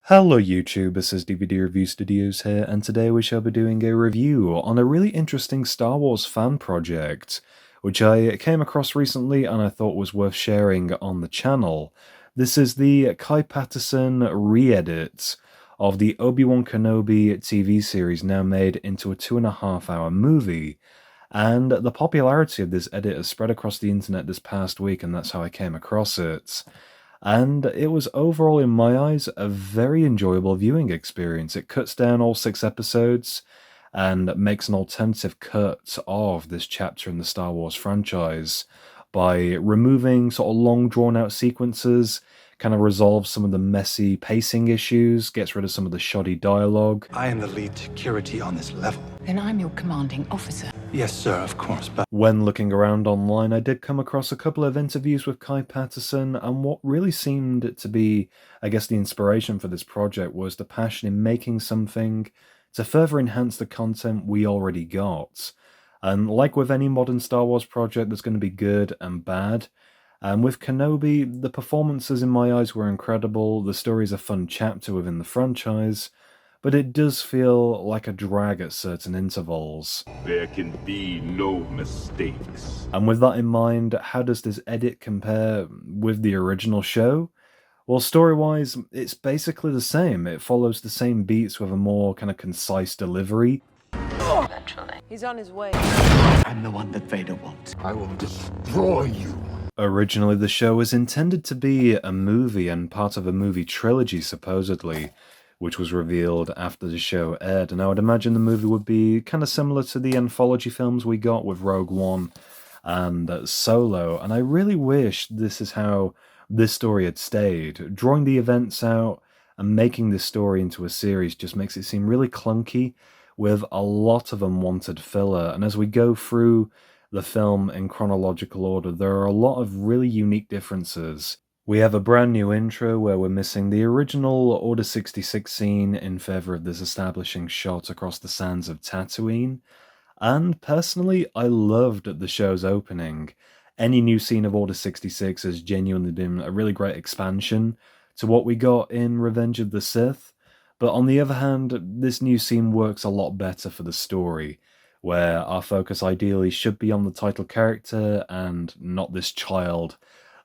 Hello YouTube, this is DVD Review Studios here, and today we shall be doing a review on a really interesting Star Wars fan project, which I came across recently and I thought was worth sharing on the channel. This is the Kai Patterson re-edit of the Obi-Wan Kenobi TV series, now made into a 2.5-hour movie. And the popularity of this edit has spread across the internet this past week, and that's how I came across it. And it was overall, in my eyes, a very enjoyable viewing experience. It cuts down all 6 episodes and makes an alternative cut of this chapter in the Star Wars franchise by removing sort of long drawn-out sequences, kind of resolves some of the messy pacing issues, gets rid of some of the shoddy dialogue. I am the lead security on this level. Then I'm your commanding officer. Yes, sir, of course, but When looking around online, I did come across a couple of interviews with Kai Patterson, and what really seemed to be, I guess, the inspiration for this project was the passion in making something to further enhance the content we already got. And like with any modern Star Wars project, there's going to be good and bad. And with Kenobi, the performances in my eyes were incredible, the story is a fun chapter within the franchise, but it does feel like a drag at certain intervals. There can be no mistakes. And with that in mind, how does this edit compare with the original show? Well, story-wise, it's basically the same. It follows the same beats with a more kind of concise delivery. Eventually. He's on his way. I'm the one that Vader wants. I will destroy you. Originally, the show was intended to be a movie and part of a movie trilogy, supposedly, which was revealed after the show aired. And I would imagine the movie would be kind of similar to the anthology films we got with Rogue One and Solo. And I really wish this is how this story had stayed. Drawing the events out and making this story into a series just makes it seem really clunky, with a lot of unwanted filler. And as we go through the film in chronological order, there are a lot of really unique differences. We have a brand new intro where we're missing the original Order 66 scene in favour of this establishing shot across the sands of Tatooine. And personally, I loved the show's opening. Any new scene of Order 66 has genuinely been a really great expansion to what we got in Revenge of the Sith. But on the other hand, this new scene works a lot better for the story, where our focus ideally should be on the title character and not this child,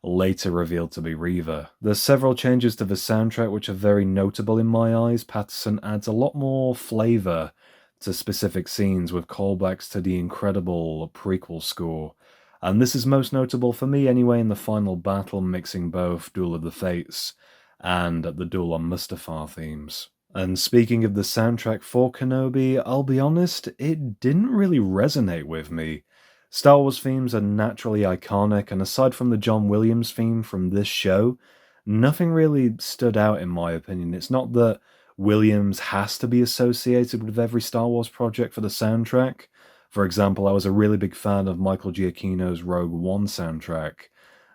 later revealed to be Reva. There's several changes to the soundtrack which are very notable in my eyes. Patterson adds a lot more flavour to specific scenes with callbacks to the incredible prequel score. And this is most notable for me anyway in the final battle, mixing both Duel of the Fates and the Duel on Mustafar themes. And speaking of the soundtrack for Kenobi, I'll be honest, it didn't really resonate with me. Star Wars themes are naturally iconic, and aside from the John Williams theme from this show, nothing really stood out in my opinion. It's not that Williams has to be associated with every Star Wars project for the soundtrack. For example, I was a really big fan of Michael Giacchino's Rogue One soundtrack,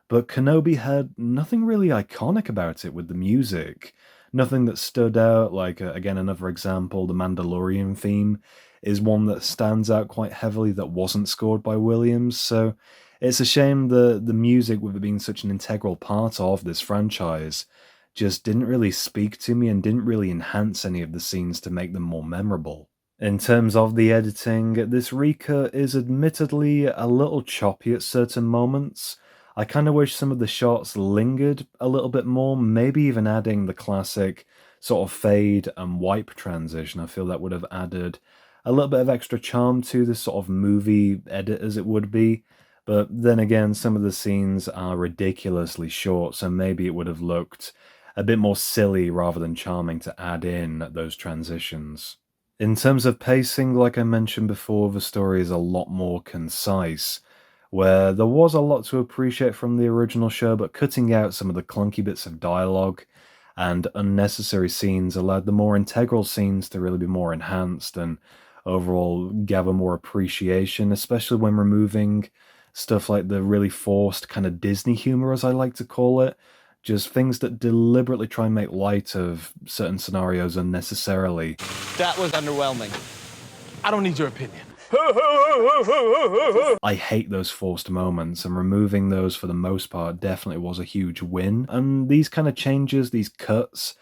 but Kenobi had nothing really iconic about it with the music. Nothing that stood out, like, again, another example, the Mandalorian theme is one that stands out quite heavily that wasn't scored by Williams, so it's a shame the music, with it being such an integral part of this franchise, just didn't really speak to me and didn't really enhance any of the scenes to make them more memorable. In terms of the editing, this recut is admittedly a little choppy at certain moments. I kind of wish some of the shots lingered a little bit more, maybe even adding the classic sort of fade and wipe transition. I feel that would have added a little bit of extra charm to this sort of movie edit as it would be. But then again, some of the scenes are ridiculously short, so maybe it would have looked a bit more silly rather than charming to add in those transitions. In terms of pacing, like I mentioned before, the story is a lot more concise, where there was a lot to appreciate from the original show, but cutting out some of the clunky bits of dialogue and unnecessary scenes allowed the more integral scenes to really be more enhanced and overall gather more appreciation, especially when removing stuff like the really forced kind of Disney humor, as I like to call it. Just things that deliberately try and make light of certain scenarios unnecessarily. That was underwhelming. I don't need your opinion. I hate those forced moments, and removing those for the most part definitely was a huge win. And these kind of changes, these cuts,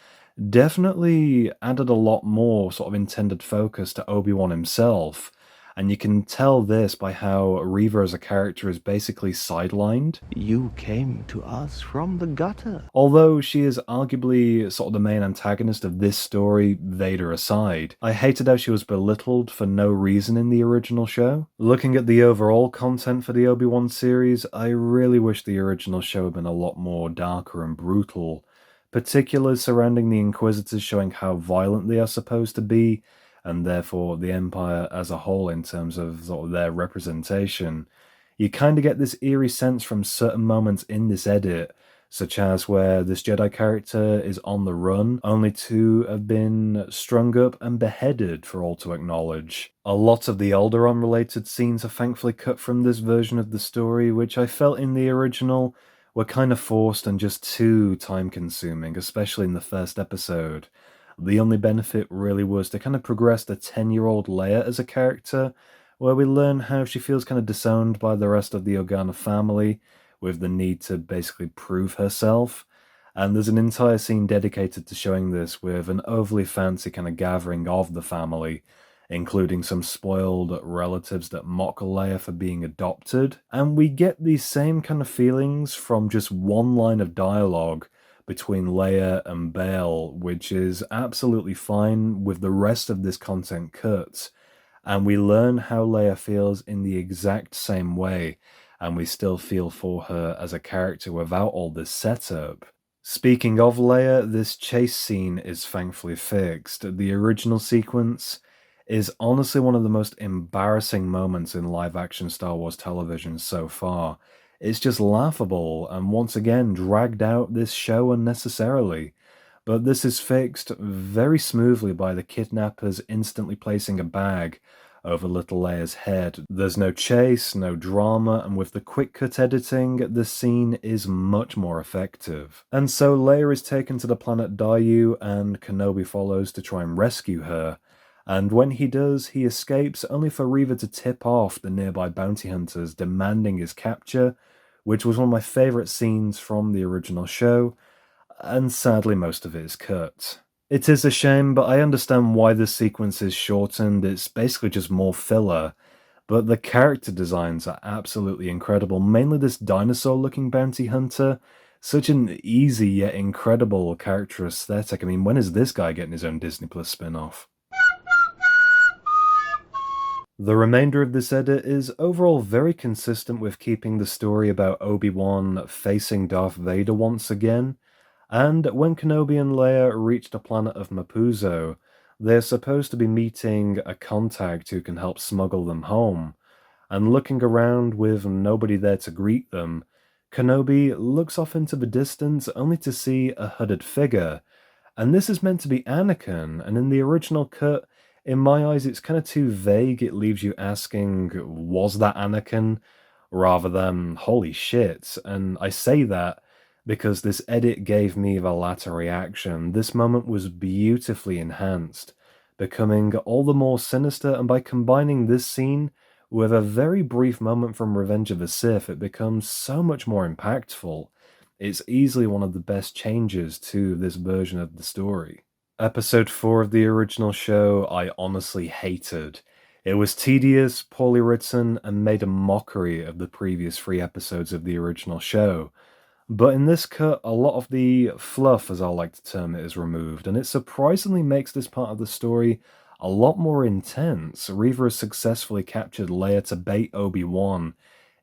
definitely added a lot more sort of intended focus to Obi-Wan himself. And you can tell this by how Reva as a character is basically sidelined. You came to us from the gutter. Although she is arguably sort of the main antagonist of this story, Vader aside, I hated how she was belittled for no reason in the original show. Looking at the overall content for the Obi-Wan series, I really wish the original show had been a lot more darker and brutal, particularly surrounding the Inquisitors showing how violent they are supposed to be, and therefore the Empire as a whole in terms of sort of their representation. You kind of get this eerie sense from certain moments in this edit, such as where this Jedi character is on the run, only to have been strung up and beheaded for all to acknowledge. A lot of the Alderaan-related scenes are thankfully cut from this version of the story, which I felt in the original were kind of forced and just too time-consuming, especially in the first episode. The only benefit really was to kind of progress the 10-year-old Leia as a character, where we learn how she feels kind of disowned by the rest of the Organa family, with the need to basically prove herself. And there's an entire scene dedicated to showing this with an overly fancy kind of gathering of the family, including some spoiled relatives that mock Leia for being adopted. And we get these same kind of feelings from just one line of dialogue between Leia and Bail, which is absolutely fine with the rest of this content cut. And we learn how Leia feels in the exact same way, and we still feel for her as a character without all this setup. Speaking of Leia, this chase scene is thankfully fixed. The original sequence is honestly one of the most embarrassing moments in live-action Star Wars television so far. It's just laughable, and once again dragged out this show unnecessarily. But this is fixed very smoothly by the kidnappers instantly placing a bag over little Leia's head. There's no chase, no drama, and with the quick cut editing, the scene is much more effective. And so Leia is taken to the planet Daiyu, and Kenobi follows to try and rescue her. And when he does, he escapes only for Reva to tip off the nearby bounty hunters demanding his capture, which was one of my favourite scenes from the original show, and sadly most of it is cut. It is a shame, but I understand why this sequence is shortened. It's basically just more filler, but the character designs are absolutely incredible, mainly this dinosaur-looking bounty hunter. Such an easy yet incredible character aesthetic. I mean, when is this guy getting his own Disney Plus spin-off? The remainder of this edit is overall very consistent with keeping the story about Obi-Wan facing Darth Vader once again, and when Kenobi and Leia reach the planet of Mapuzo, they're supposed to be meeting a contact who can help smuggle them home, and looking around with nobody there to greet them, Kenobi looks off into the distance only to see a hooded figure, and this is meant to be Anakin, and in the original cut, in my eyes, it's kind of too vague. It leaves you asking, was that Anakin? Rather than, holy shit. And I say that because this edit gave me the latter reaction. This moment was beautifully enhanced, becoming all the more sinister, and by combining this scene with a very brief moment from Revenge of the Sith, it becomes so much more impactful. It's easily one of the best changes to this version of the story. Episode 4 of the original show I honestly hated. It was tedious, poorly written, and made a mockery of the previous 3 episodes of the original show. But in this cut, a lot of the fluff, as I like to term it, is removed, and it surprisingly makes this part of the story a lot more intense. Reva has successfully captured Leia to bait Obi-Wan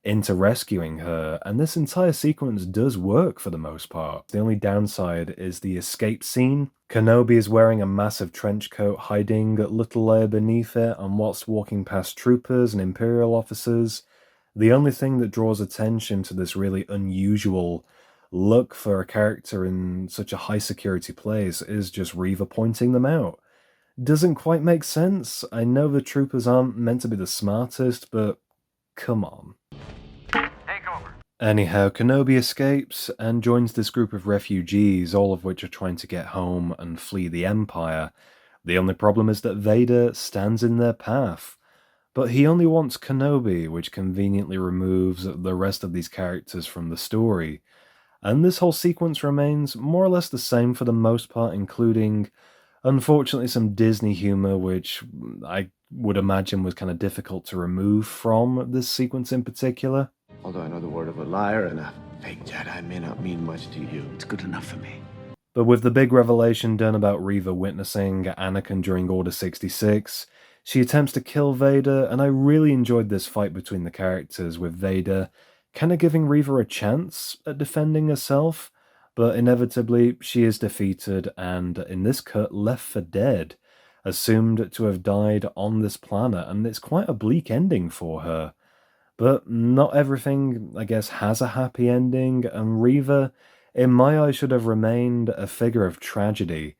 into rescuing her, and this entire sequence does work for the most part. The only downside is the escape scene. Kenobi is wearing a massive trench coat hiding little Leia beneath it, and whilst walking past troopers and Imperial officers, the only thing that draws attention to this really unusual look for a character in such a high security place is just Reva pointing them out. Doesn't quite make sense. I know the troopers aren't meant to be the smartest, but come on. Anyhow, Kenobi escapes and joins this group of refugees, all of which are trying to get home and flee the Empire. The only problem is that Vader stands in their path. But he only wants Kenobi, which conveniently removes the rest of these characters from the story. And this whole sequence remains more or less the same for the most part, including, unfortunately, some Disney humor, which I would imagine was kind of difficult to remove from this sequence in particular. Although I know the word of a liar and a fake Jedi may not mean much to you, it's good enough for me. But with the big revelation done about Reva witnessing Anakin during Order 66, she attempts to kill Vader, and I really enjoyed this fight between the characters, with Vader kind of giving Reva a chance at defending herself, but inevitably she is defeated and, in this cut, left for dead, assumed to have died on this planet, and it's quite a bleak ending for her. But not everything, I guess, has a happy ending, and Reva, in my eyes, should have remained a figure of tragedy,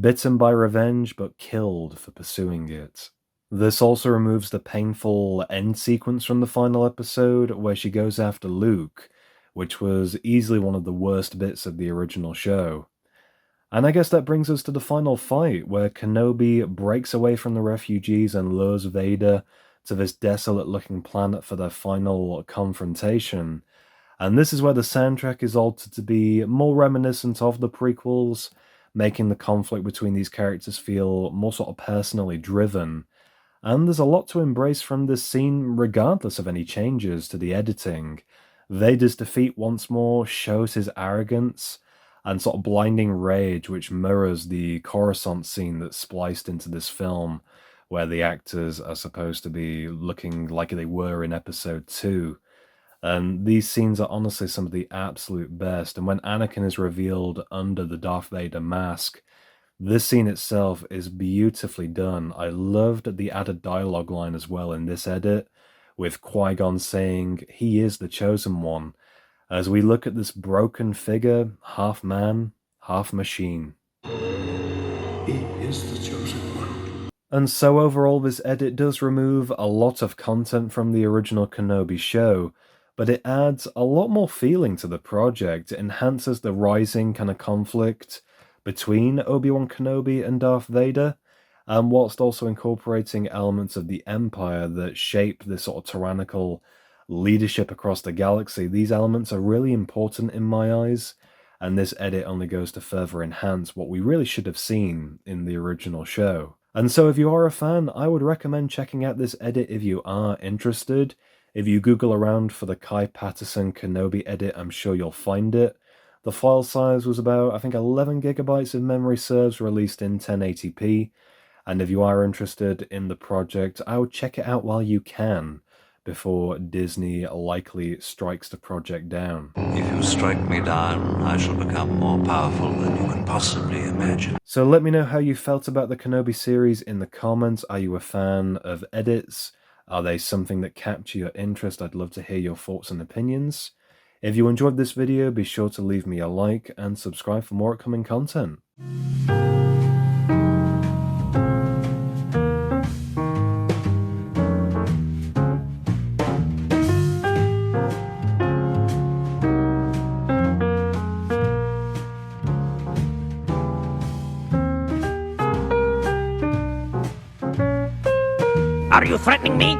bitten by revenge but killed for pursuing it. This also removes the painful end sequence from the final episode where she goes after Luke, which was easily one of the worst bits of the original show. And I guess that brings us to the final fight, where Kenobi breaks away from the refugees and lures Vader to this desolate-looking planet for their final confrontation. And this is where the soundtrack is altered to be more reminiscent of the prequels, making the conflict between these characters feel more sort of personally driven. And there's a lot to embrace from this scene, regardless of any changes to the editing. Vader's defeat once more shows his arrogance and sort of blinding rage, which mirrors the Coruscant scene that's spliced into this film, where the actors are supposed to be looking like they were in episode 2. And these scenes are honestly some of the absolute best. And when Anakin is revealed under the Darth Vader mask, this scene itself is beautifully done. I loved the added dialogue line as well in this edit, with Qui-Gon saying, "He is the chosen one," as we look at this broken figure, half man, half machine. He is the chosen one. And so overall, this edit does remove a lot of content from the original Kenobi show, but it adds a lot more feeling to the project. It enhances the rising kind of conflict between Obi-Wan Kenobi and Darth Vader, and whilst also incorporating elements of the Empire that shape this sort of tyrannical leadership across the galaxy. These elements are really important in my eyes, and this edit only goes to further enhance what we really should have seen in the original show. And so if you are a fan, I would recommend checking out this edit if you are interested. If you Google around for the Kai Patterson Kenobi edit, I'm sure you'll find it. The file size was about, I think, 11 gigabytes if memory serves, released in 1080p. And if you are interested in the project, I would check it out while you can, before Disney likely strikes the project down. If you strike me down, I shall become more powerful than you can possibly imagine. So let me know how you felt about the Kenobi series in the comments. Are you a fan of edits? Are they something that capture your interest? I'd love to hear your thoughts and opinions. If you enjoyed this video, be sure to leave me a like and subscribe for more upcoming content. Are you threatening me?